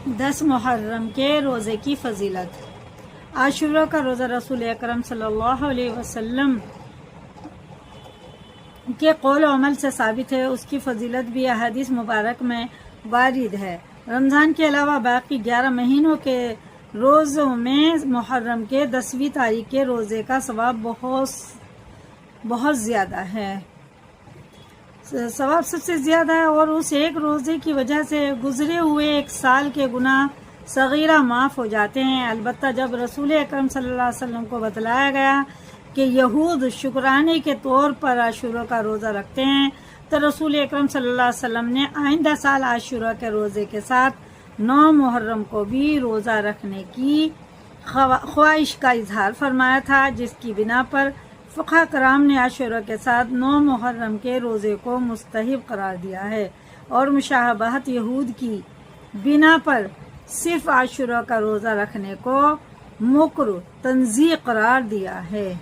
10 محرم کے روزے کی فضیلت۔ عاشورہ کا روزہ رسول اکرم صلی اللہ علیہ وسلم کے قول و عمل سے ثابت ہے، اس کی فضیلت بھی احادیث مبارک میں وارد ہے۔ رمضان کے علاوہ باقی 11 مہینوں کے روزوں میں محرم کے 10ویں تاریخ کے روزے کا ثواب بہت زیادہ ہے، ثواب سب سے زیادہ ہے، اور اس ایک روزے کی وجہ سے گزرے ہوئے ایک سال کے گناہ صغیرہ معاف ہو جاتے ہیں۔ البتہ جب رسول اکرم صلی اللہ علیہ وسلم کو بتلایا گیا کہ یہود شکرانے کے طور پر عاشورہ کا روزہ رکھتے ہیں، تو رسول اکرم صلی اللہ علیہ وسلم نے آئندہ سال عاشورہ کے روزے کے ساتھ 9 محرم کو بھی روزہ رکھنے کی خواہش کا اظہار فرمایا تھا، جس کی بنا پر فقہاء کرام نے عاشورہ کے ساتھ 9 محرم کے روزے کو مستحب قرار دیا ہے، اور مشابہت یہود کی بنا پر صرف عاشورہ کا روزہ رکھنے کو مکروہ تنزیہ قرار دیا ہے۔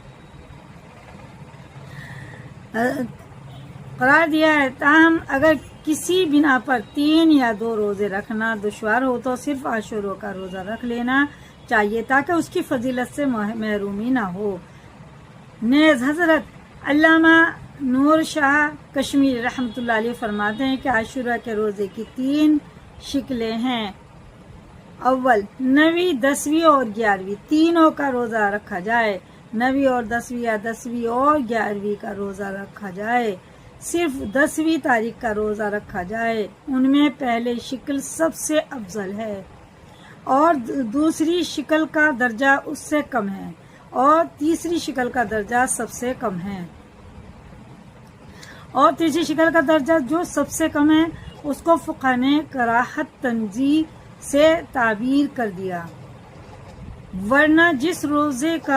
تاہم اگر کسی بنا پر 3 یا 2 روزے رکھنا دشوار ہو تو صرف عاشورہ کا روزہ رکھ لینا چاہیے تاکہ اس کی فضیلت سے محرومی نہ ہو۔ نیز حضرت علامہ نور شاہ کشمیری رحمۃ اللہ علیہ فرماتے ہیں کہ عاشورہ کے روزے کی 3 شکلیں ہیں۔ اول، 9ویں، 10ویں اور 11ویں تینوں کا روزہ رکھا جائے۔ 9ویں اور 10ویں یا 10ویں اور 11ویں کا روزہ رکھا جائے، صرف 10ویں تاریخ کا روزہ رکھا جائے۔ ان میں پہلی شکل سب سے افضل ہے اور دوسری شکل کا درجہ اس سے کم ہے، اور تیسری شکل کا درجہ سب سے کم ہے، اور تیسری شکل کا درجہ جو سب سے کم ہے اس کو فقہاء نے کراہت تنزیہ سے تعبیر کر دیا، ورنہ جس روزے کو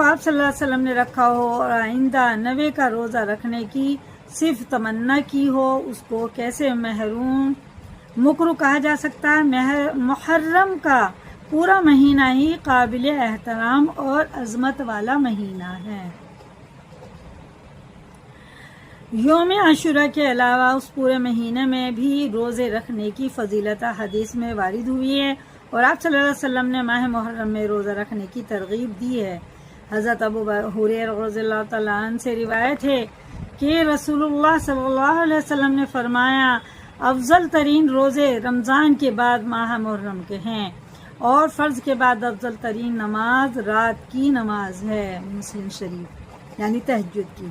آپ صلی اللہ علیہ وسلم نے رکھا ہو اور آئندہ 9 کا روزہ رکھنے کی صرف تمنا کی ہو، اس کو کیسے مکروہ کہا جا سکتا ہے؟ محرم کا پورا مہینہ ہی قابل احترام اور عظمت والا مہینہ ہے۔ یوم عاشورہ کے علاوہ اس پورے مہینے میں بھی روزے رکھنے کی فضیلت حدیث میں وارد ہوئی ہے، اور آپ صلی اللہ علیہ وسلم نے ماہ محرم میں روزہ رکھنے کی ترغیب دی ہے۔ حضرت ابو ہریرہ رضی اللہ تعالیٰ عنہ سے روایت ہے کہ رسول اللہ صلی اللہ علیہ وسلم نے فرمایا، افضل ترین روزے رمضان کے بعد ماہ محرم کے ہیں، اور فرض کے بعد افضل ترین نماز رات کی نماز ہے، مسلم شریف، یعنی تہجد کی۔